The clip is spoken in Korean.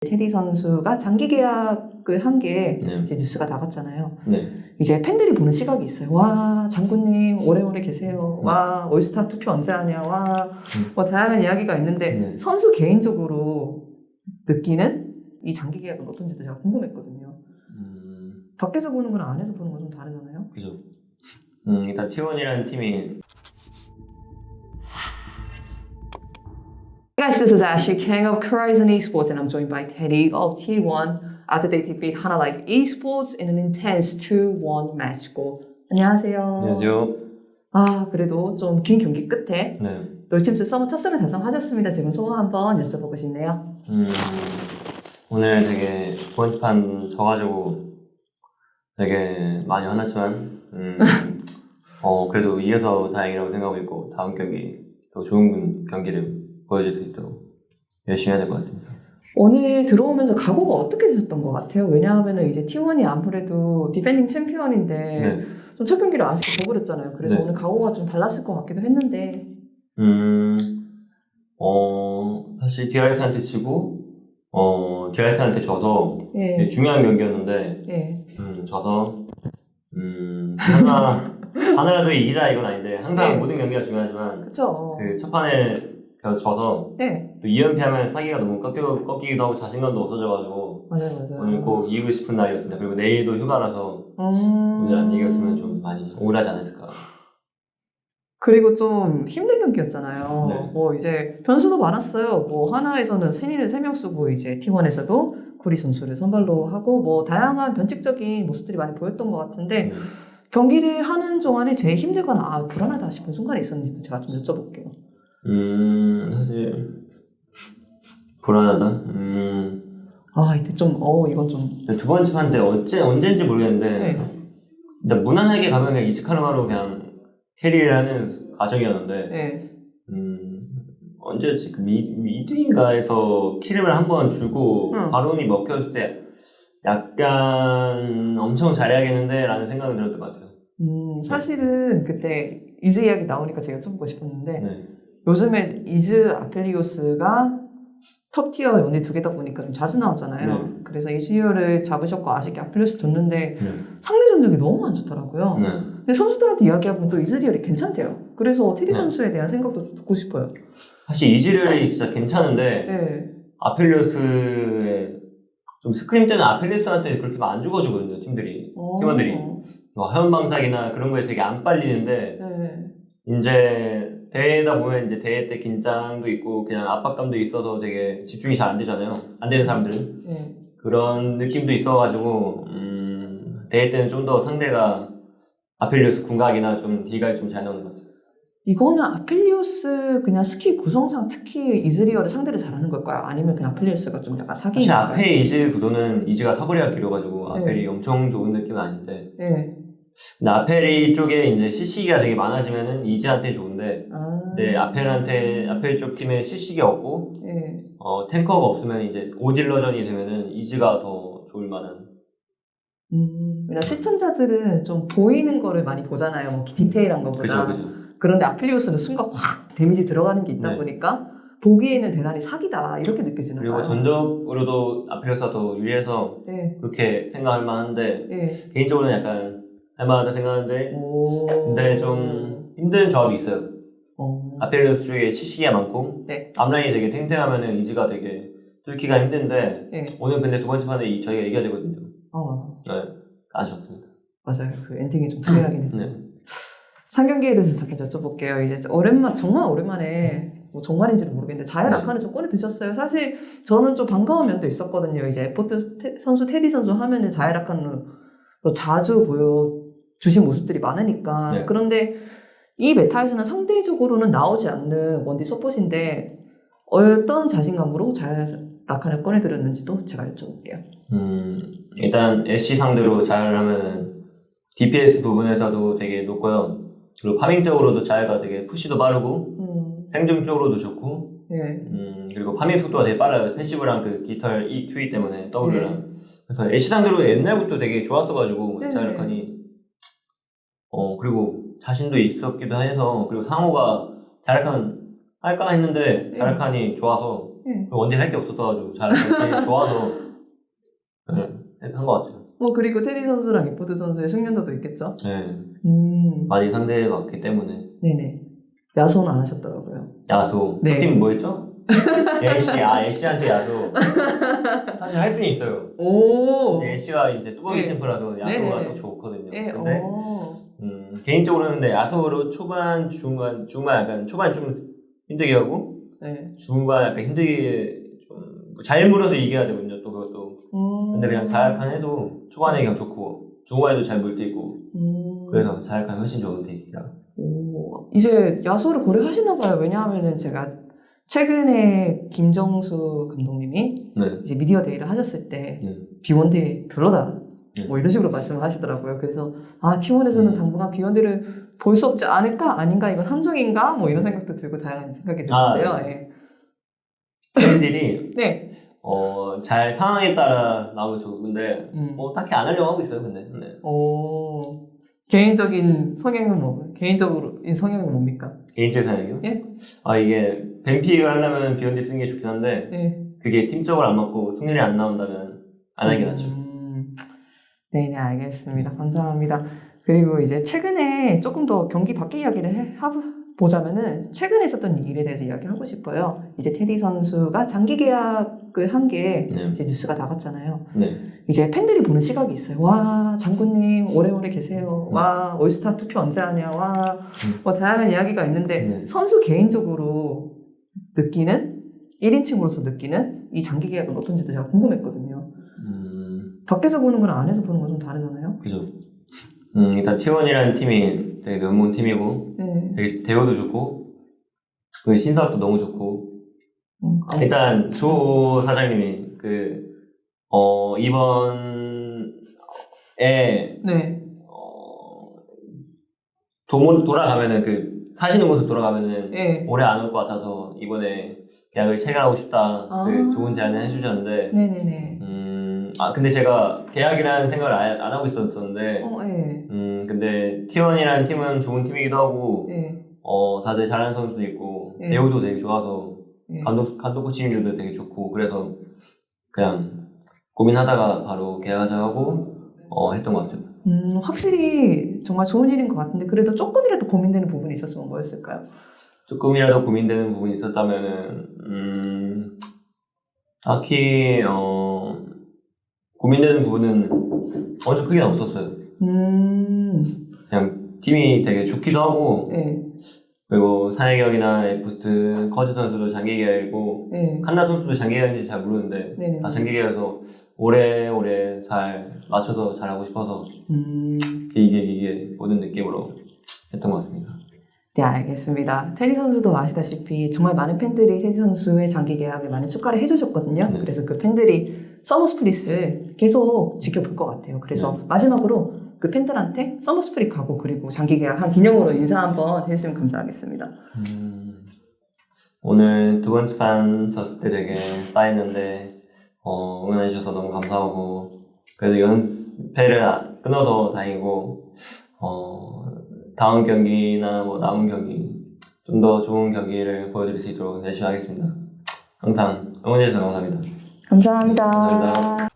테디 선수가 장기 계약을 한 게 네. 이제 뉴스가 나갔잖아요. 네. 이제 팬들이 보는 시각이 있어요. 와, 장군님 오래오래 계세요. 네. 와, 올스타 투표 언제 하냐. 와, 뭐 다양한 이야기가 있는데 네. 선수 개인적으로 느끼는 이 장기 계약은 어떤지도 제가 궁금했거든요. 밖에서 보는 거랑 안에서 보는 건 좀 다르잖아요. 그죠. 일단 T1이라는 팀이 Hey guys, this is Ashley, King of Horizon Esports, and I'm joined by Teddy of T1 after they defeat Hana Life Esports in an intense 2-1 match goal. 안녕하세요. 안녕하세요. 아, 그래도 좀 긴 경기 끝에 네. 롤챔스 서머 첫 승을 달성하셨습니다. 지금 소감 한번 여쭤보고 싶네요. 오늘 되게 번판 져가지고 되게 많이 화났지만 그래도 이겨서 다행이라고 생각하고 있고 다음 경기 더 좋은 경기를 보여줄 수 있도록 열심히 해야 될 것 같습니다. 오늘 들어오면서 각오가 어떻게 되셨던 것 같아요? 왜냐하면 이제 T1이 아무래도 디펜딩 챔피언인데 네. 좀 첫 경기를 아쉽게 져버렸잖아요. 그래서 네. 오늘 각오가 좀 달랐을 것 같기도 했는데 사실 DRS한테 지고 DRS한테 져서 예. 되게 중요한 경기였는데 예. 져서 하나라도 이기자 이건 아닌데 항상 네. 모든 경기가 중요하지만 그쵸. 그 첫 판에 져서 네. 또 2연패하면 사기가 너무 꺾이기도 하고 자신감도 없어져가지고 맞아요. 오늘 꼭 이기고 싶은 날이었습니다. 그리고 내일도 휴가라서 오늘 안 이겼으면 좀 많이 억울하지 않았을까. 그리고 좀 힘든 경기였잖아요. 네. 뭐 이제 변수도 많았어요. 뭐 하나에서는 신인을 3명 쓰고 이제 T1에서도 구리 선수를 선발로 하고 뭐 다양한 변칙적인 모습들이 많이 보였던 것 같은데 경기를 하는 동안에 제일 힘들거나 불안하다 싶은 순간이 있었는지도 제가 좀 여쭤볼게요. 사실 불안하다. 이때 좀 이건 좀 두 번째 판 때 언제인지 모르겠는데 네. 일단 무난하게 가면 그냥 이츠카르마로 그냥 캐리를 하는 과정이었는데 네. 언제였지? 그 미드인가에서 키름을 한번 주고 바론이 먹혔을 때 약간 엄청 잘해야겠는데 라는 생각이 들었던 것 같아요. 사실은 그때 이즈 이야기 나오니까 제가 여쭤보고 싶었는데 네. 요즘에 이즈 아펠리오스가 톱티어 원딜 2개다 보니까 좀 자주 나오잖아요. 네. 그래서 이즈리얼을 잡으셨고 아쉽게 아펠리오스 줬는데 네. 상대 전적이 너무 안 좋더라고요. 네. 근데 선수들한테 이야기하면 또 이즈리얼이 괜찮대요. 그래서 테디 네. 선수에 대한 생각도 좀 듣고 싶어요. 사실 이즈리얼이 진짜 괜찮은데 네. 아펠리오스의 좀 스크림 때는 아펠리오스한테 그렇게 안 죽어주거든요. 팀원들이 화염방사기나 그런 거에 되게 안 빨리는데 네. 이제 대회다 보면 이제 대회 때 긴장도 있고 그냥 압박감도 있어서 되게 집중이 잘 안 되잖아요. 안 되는 사람들은. 네. 그런 느낌도 있어가지고 대회 때는 좀 더 상대가 아펠리오스 궁각이나 좀 딜각이 좀 잘 나오는 것 같아요. 이거는 아펠리오스 그냥 스킬 구성상 특히 이즈리얼을 상대를 잘하는 걸까요? 아니면 그냥 아펠리오스가 좀 약간 사기인 사실 걸까요? 앞에 이즈 구도는 이즈가 사거리가 길어가지고 네. 아펠이 엄청 좋은 느낌은 아닌데 네. 근데 아펠이 쪽에 이제 CC기가 되게 많아지면은 이즈한테 좋은데 이제 아펠 쪽 팀에 CC기가 없고 네. 탱커가 없으면 이제 오딜러전이 되면은 이즈가 더 좋을 만한. 왜냐면 시청자들은 좀 보이는 거를 많이 보잖아요. 뭐 디테일한 거보다. 그죠. 그런데 아펠리오스는 순간 확 데미지 들어가는 게 있다 네. 보니까 보기에는 대단히 사기다 이렇게 느껴지는 그리고 거예요. 전적으로도 아펠리오스가 더 유리해서 네. 그렇게 생각할 만한데 네. 개인적으로는 약간 할만하다 생각하는데 오. 근데 좀 힘든 조합이 있어요. 아펠리오스 쪽에 CC기가 많고 네. 앞라인이 되게 탱탱하면은 이즈가 되게 뚫기가 힘든데 네. 오늘 근데 두 번째 판에 저희가 이겨야 되거든요. 네, 아쉬웠습니다. 맞아요. 그 엔딩이 좀 특이하긴 했죠. 네. 상경기에 대해서 잠깐 여쭤볼게요. 이제 정말 오랜만에 뭐 정말인지는 모르겠는데 자연 아칸을 좀 꺼내 드셨어요. 사실 저는 좀 반가운 면도 있었거든요. 이제 에포트 선수 테디 선수 하면은 자연 아칸으로 자주 보여주신 모습들이 많으니까. 네. 그런데 이 메타에서는 상대적으로는 나오지 않는 원딜 서폿인데 어떤 자신감으로 자연 아칸을 꺼내 들었는지도 제가 여쭤볼게요. 일단 애쉬 상대로 자연하면은 DPS 부분에서도 되게 높고요. 그리고 파밍적으로도 자야가 되게 푸시도 빠르고 생존 쪽으로도 좋고 네. 그리고 파밍 속도가 되게 빨라요. 패시브랑 그 깃털 E2 때문에 W랑 그래서 애쉬 상대로 옛날부터 되게 좋았어가지고 자야칸이 그리고 자신도 있었기도 해서 그리고 상호가 자야칸 할까 했는데 자력한이 좋아서 네. 원딜 할 게 없었어가지고 자력한이 좋아서 한 것 같아요. 뭐 그리고 테디 선수랑 에포드 선수의 숙련도도 있겠죠? 네. 음, 많이 상대해봤기 때문에. 네네. 야소는 안 하셨더라고요. 야수. 네. 그 팀은 뭐였죠? 애쉬한테 야수. 사실 할 수는 있어요. 오. 애쉬가 이제 뚜벅이 네. 챔프라서 야수가 네네네. 또 좋거든요. 예, 근데 오. 개인적으로는 근데 야수로 초반, 중반 약간 초반 좀 힘들게 하고 네. 중반 약간 힘들게 좀 잘 물어서 이겨야 되거든요. 또 그것도. 근데 그냥 자약한 해도 초반에 그냥 좋고 중반에도 잘 물 때 있고 그래서 자약한 훨씬 좋은 덱이라. 오. 이제 야소를 고려하시나 봐요. 왜냐하면은 제가 최근에 김정수 감독님이 네. 이제 미디어 데이를 하셨을 때 네. B1대 별로다. 네. 뭐 이런 식으로 말씀을 하시더라고요. 그래서 T1에서는 당분간 B1대를 볼 수 없지 않을까? 아닌가? 이건 함정인가? 뭐 이런 생각도 들고 다양한 생각이 드는데요. 예. 팬들이 네. 잘 상황에 따라 나오면 좋은데 딱히 안 하려고 하고 있어요. 근데 네. 개인적인 성향은 개인적인 성향은 뭡니까? 개인적 사양이요? 예. 이게 뱀픽을 하려면 비욘디 쓰는 게 좋긴 한데 예. 그게 팀적으로 안 맞고 승률이 안 나온다면 안 하는 게 낫죠. 네, 알겠습니다. 감사합니다. 그리고 이제 최근에 조금 더 경기 밖에 이야기를 보자면은 최근에 있었던 일에 대해서 이야기하고 싶어요. 이제 테디 선수가 장기 계약을 한 게 이제 뉴스가 나갔잖아요. 네. 이제 팬들이 보는 시각이 있어요. 와, 장군님 오래오래 계세요. 와, 올스타 투표 언제 하냐. 와, 뭐 다양한 이야기가 있는데 선수 개인적으로 느끼는 1인칭으로서 느끼는 이 장기 계약은 어떤지도 제가 궁금했거든요. 밖에서 보는 거랑 안에서 보는 건 좀 다르잖아요. 그죠. 일단 T1이라는 팀이 되게 명문 팀이고 되게 대우도 좋고 그 신사업도 너무 좋고 일단 조 사장님이 이번에 돌아가면은 사시는 곳으로 돌아가면은 오래 안 올 것 같아서 이번에 계약을 체결하고 싶다 좋은 제안을 해주셨는데 네네네. 근데 제가 계약이라는 생각을 안 하고 있었는데 근데 T1이라는 팀은 좋은 팀이기도 하고 다들 잘하는 선수도 있고 대우도 되게 좋아서 감독 코치님들도 되게 좋고 그래서 그냥 고민하다가 바로 계약하자 하고 했던 것 같아요. 확실히 정말 좋은 일인 것 같은데 그래도 조금이라도 고민되는 부분이 있었으면 뭐였을까요? 조금이라도 고민되는 부분이 있었다면은 딱히 고민되는 부분은 엄청 크게는 없었어요. 그냥 팀이 되게 좋기도 하고 그리고 사행이 형이나 에포트, 커즈 선수도 장기 계약이고 칸나 선수도 장기 계약인지 잘 모르는데 다 장기 계약에서 오래오래 잘 맞춰서 잘하고 싶어서 이게 모든 느낌으로 했던 것 같습니다. 네, 알겠습니다. 테디 선수도 아시다시피 정말 많은 팬들이 테디 선수의 장기 계약에 많은 축하를 해주셨거든요. 그래서 그 팬들이 서머 스플릿을 계속 지켜볼 것 같아요. 그래서 마지막으로 그 팬들한테 서머 스플릿 가고 그리고 장기 계약한 기념으로 인사 한번 해주시면 감사하겠습니다. 오늘 두 번째 판 졌을 때 되게 쌓였는데 응원해주셔서 너무 감사하고 그래도 연패를 끊어서 다행이고 다음 경기나 뭐 남은 경기 좀 더 좋은 경기를 보여드릴 수 있도록 열심히 하겠습니다. 항상 응원해주셔서 감사합니다. 감사합니다. 감사합니다.